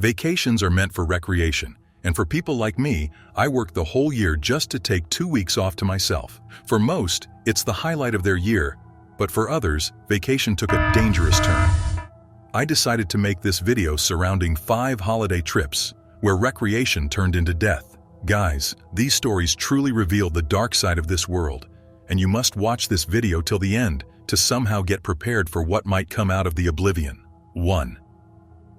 Vacations are meant for recreation, and for people like me, I work the whole year just to take 2 weeks off to myself. For most, it's the highlight of their year, but for others, vacation took a dangerous turn. I decided to make this video surrounding 5 holiday trips where recreation turned into death. Guys, these stories truly reveal the dark side of this world, and you must watch this video till the end to somehow get prepared for what might come out of the oblivion. 1.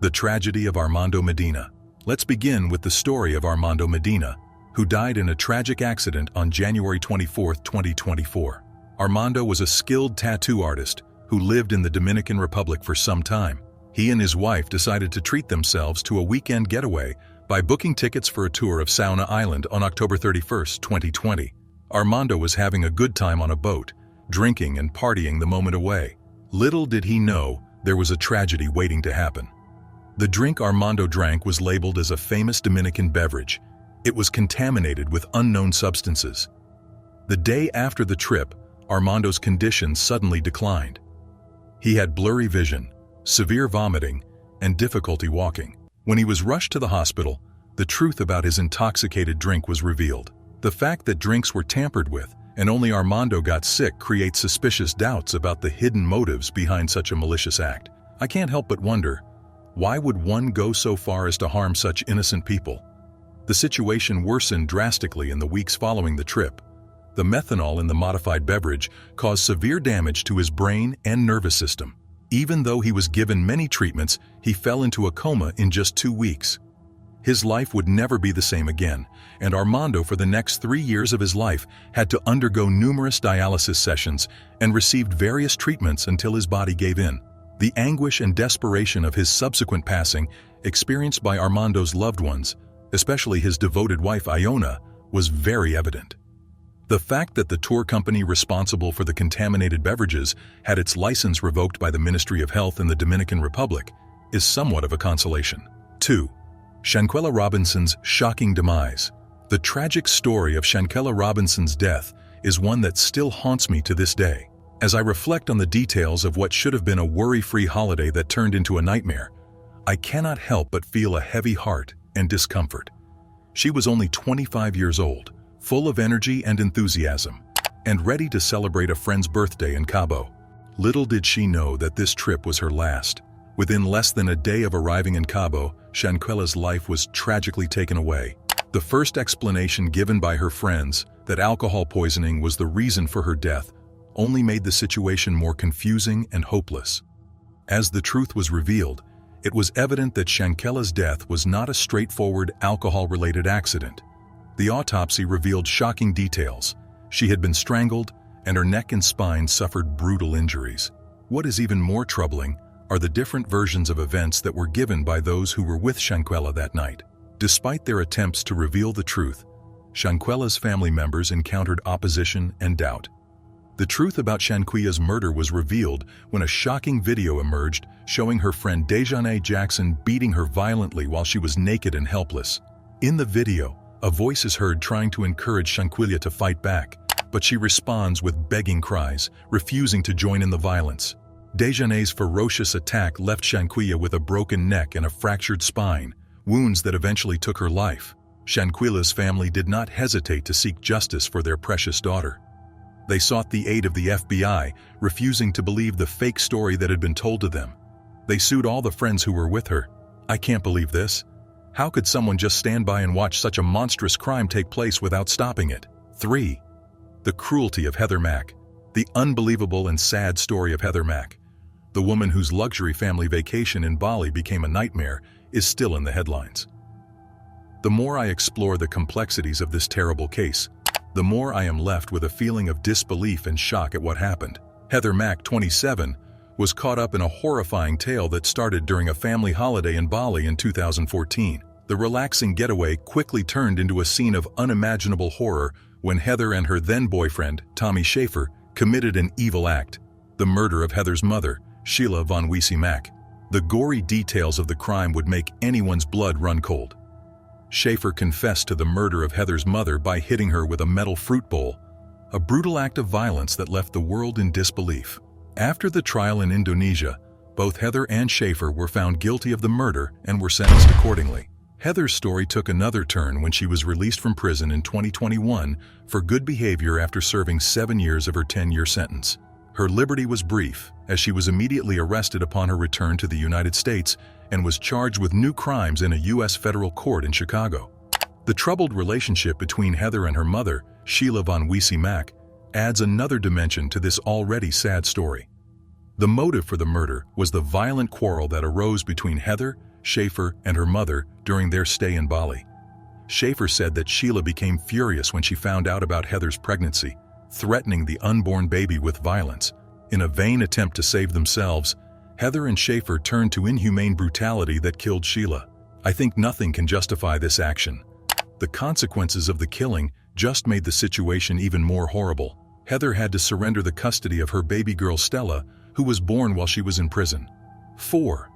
The tragedy of Armando Medina. Let's begin with the story of Armando Medina, who died in a tragic accident on January 24, 2024. Armando was a skilled tattoo artist who lived in the Dominican Republic for some time. He and his wife decided to treat themselves to a weekend getaway by booking tickets for a tour of Sauna Island on October 31, 2020. Armando was having a good time on a boat, drinking and partying the moment away. Little did he know there was a tragedy waiting to happen. The drink Armando drank was labeled as a famous Dominican beverage. It was contaminated with unknown substances. The day after the trip, Armando's condition suddenly declined. He had blurry vision, severe vomiting, and difficulty walking. When he was rushed to the hospital, the truth about his intoxicated drink was revealed. The fact that drinks were tampered with and only Armando got sick creates suspicious doubts about the hidden motives behind such a malicious act. I can't help but wonder, why would one go so far as to harm such innocent people? The situation worsened drastically in the weeks following the trip. The methanol in the modified beverage caused severe damage to his brain and nervous system. Even though he was given many treatments, he fell into a coma in just 2 weeks. His life would never be the same again, and Armando for the next 3 years of his life had to undergo numerous dialysis sessions and received various treatments until his body gave in. The anguish and desperation of his subsequent passing, experienced by Armando's loved ones, especially his devoted wife Iona, was very evident. The fact that the tour company responsible for the contaminated beverages had its license revoked by the Ministry of Health in the Dominican Republic is somewhat of a consolation. 2. Shanquella Robinson's shocking demise. The tragic story of Shanquella Robinson's death is one that still haunts me to this day. As I reflect on the details of what should have been a worry-free holiday that turned into a nightmare, I cannot help but feel a heavy heart and discomfort. She was only 25 years old, full of energy and enthusiasm, and ready to celebrate a friend's birthday in Cabo. Little did she know that this trip was her last. Within less than a day of arriving in Cabo, Shanquella's life was tragically taken away. The first explanation given by her friends, that alcohol poisoning was the reason for her death, only made the situation more confusing and hopeless. As the truth was revealed, it was evident that Shanquella's death was not a straightforward alcohol-related accident. The autopsy revealed shocking details. She had been strangled, and her neck and spine suffered brutal injuries. What is even more troubling are the different versions of events that were given by those who were with Shanquella that night. Despite their attempts to reveal the truth, Shanquella's family members encountered opposition and doubt. The truth about Shanquella's murder was revealed when a shocking video emerged showing her friend Dejanay Jackson beating her violently while she was naked and helpless. In the video, a voice is heard trying to encourage Shanquella to fight back, but she responds with begging cries, refusing to join in the violence. Dejanay's ferocious attack left Shanquella with a broken neck and a fractured spine, wounds that eventually took her life. Shanquella's family did not hesitate to seek justice for their precious daughter. They sought the aid of the FBI, refusing to believe the fake story that had been told to them. They sued all the friends who were with her. I can't believe this. How could someone just stand by and watch such a monstrous crime take place without stopping it? 3. The cruelty of Heather Mack. The unbelievable and sad story of Heather Mack, the woman whose luxury family vacation in Bali became a nightmare, is still in the headlines. The more I explore the complexities of this terrible case, the more I am left with a feeling of disbelief and shock at what happened. Heather Mack, 27, was caught up in a horrifying tale that started during a family holiday in Bali in 2014. The relaxing getaway quickly turned into a scene of unimaginable horror when Heather and her then-boyfriend, Tommy Schaefer, committed an evil act, the murder of Heather's mother, Sheila Von Wiese Mack. The gory details of the crime would make anyone's blood run cold. Schaefer confessed to the murder of Heather's mother by hitting her with a metal fruit bowl, a brutal act of violence that left the world in disbelief. After the trial in Indonesia, Both Heather and Schaefer were found guilty of the murder and were sentenced accordingly. Heather's story took another turn when she was released from prison in 2021 for good behavior after serving 7 years of her 10-year sentence. Her liberty was brief, as she was immediately arrested upon her return to the United States and was charged with new crimes in a U.S. federal court in Chicago. The troubled relationship between Heather and her mother, Sheila von Mack, adds another dimension to this already sad story. The motive for the murder was the violent quarrel that arose between Heather, Schaefer, and her mother during their stay in Bali. Schaefer said that Sheila became furious when she found out about Heather's pregnancy, threatening the unborn baby with violence. In a vain attempt to save themselves, Heather and Schaefer turned to inhumane brutality that killed Sheila. I think nothing can justify this action. The consequences of the killing just made the situation even more horrible. Heather had to surrender the custody of her baby girl Stella, who was born while she was in prison. 4.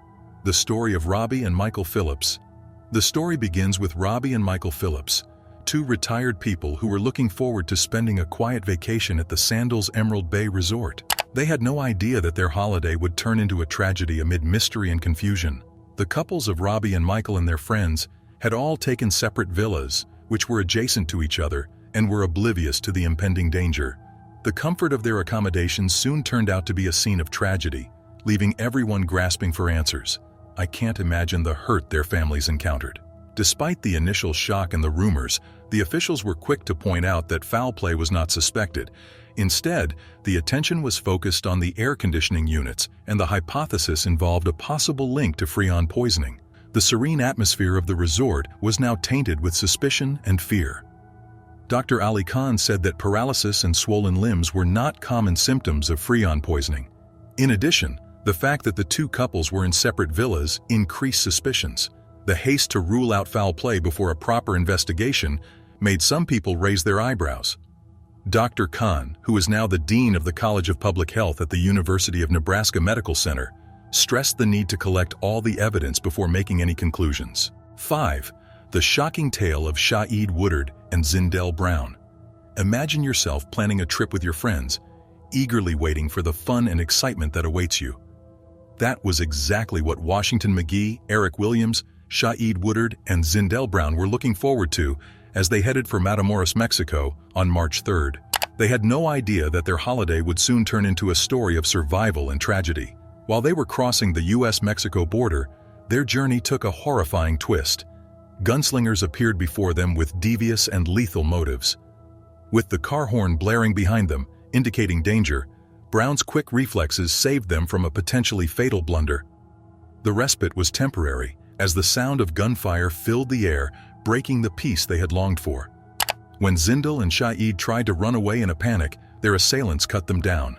The story of Robbie and Michael Phillips. The story begins with Robbie and Michael Phillips, two retired people who were looking forward to spending a quiet vacation at the Sandals Emerald Bay Resort. They had no idea that their holiday would turn into a tragedy amid mystery and confusion. The couples of Robbie and Michael and their friends had all taken separate villas, which were adjacent to each other, and were oblivious to the impending danger. The comfort of their accommodations soon turned out to be a scene of tragedy, leaving everyone grasping for answers. I can't imagine the hurt their families encountered. Despite the initial shock and the rumors, the officials were quick to point out that foul play was not suspected. Instead, the attention was focused on the air conditioning units, and the hypothesis involved a possible link to Freon poisoning. The serene atmosphere of the resort was now tainted with suspicion and fear. Dr. Ali Khan said that paralysis and swollen limbs were not common symptoms of Freon poisoning. In addition, the fact that the two couples were in separate villas increased suspicions. The haste to rule out foul play before a proper investigation made some people raise their eyebrows. Dr. Khan, who is now the Dean of the College of Public Health at the University of Nebraska Medical Center, stressed the need to collect all the evidence before making any conclusions. 5. The shocking tale of Shad Woodard and Zindel Brown. Imagine yourself planning a trip with your friends, eagerly waiting for the fun and excitement that awaits you. That was exactly what Washington McGee, Eric Williams, Shad Woodard, and Zindel Brown were looking forward to as they headed for Matamoros, Mexico on March 3rd. They had no idea that their holiday would soon turn into a story of survival and tragedy. While they were crossing the U.S.-Mexico border, their journey took a horrifying twist. Gunslingers appeared before them with devious and lethal motives. With the car horn blaring behind them, indicating danger, Brown's quick reflexes saved them from a potentially fatal blunder. The respite was temporary, as the sound of gunfire filled the air, breaking the peace they had longed for. When Zindel and Shad tried to run away in a panic, their assailants cut them down.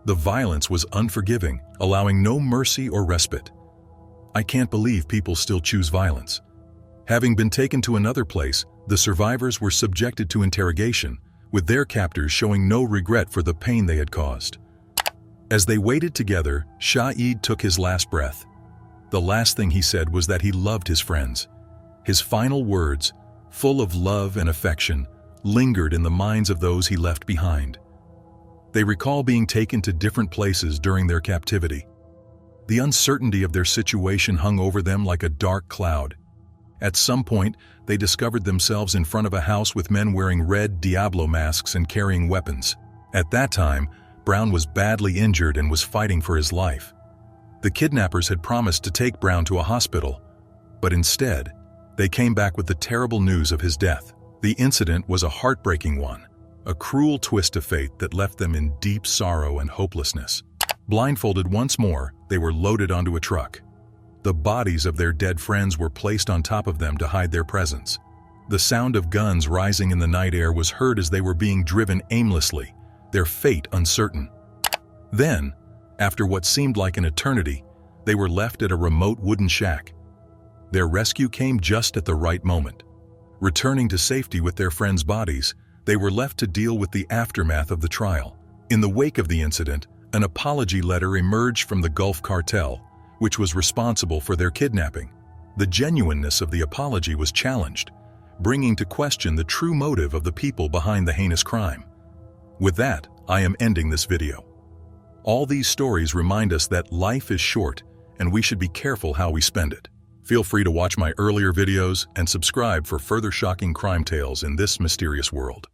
The violence was unforgiving, allowing no mercy or respite. I can't believe people still choose violence. Having been taken to another place, the survivors were subjected to interrogation, with their captors showing no regret for the pain they had caused. As they waited together, Shad took his last breath. The last thing he said was that he loved his friends. His final words, full of love and affection, lingered in the minds of those he left behind. They recall being taken to different places during their captivity. The uncertainty of their situation hung over them like a dark cloud. At some point, they discovered themselves in front of a house with men wearing red Diablo masks and carrying weapons. At that time, Brown was badly injured and was fighting for his life. The kidnappers had promised to take Brown to a hospital, but instead, they came back with the terrible news of his death. The incident was a heartbreaking one, a cruel twist of fate that left them in deep sorrow and hopelessness. Blindfolded once more, they were loaded onto a truck. The bodies of their dead friends were placed on top of them to hide their presence. The sound of guns rising in the night air was heard as they were being driven aimlessly, their fate uncertain. Then, after what seemed like an eternity, they were left at a remote wooden shack. Their rescue came just at the right moment. Returning to safety with their friends' bodies, they were left to deal with the aftermath of the trial. In the wake of the incident, an apology letter emerged from the Gulf Cartel, which was responsible for their kidnapping. The genuineness of the apology was challenged, bringing to question the true motive of the people behind the heinous crime. With that, I am ending this video. All these stories remind us that life is short and we should be careful how we spend it. Feel free to watch my earlier videos and subscribe for further shocking crime tales in this mysterious world.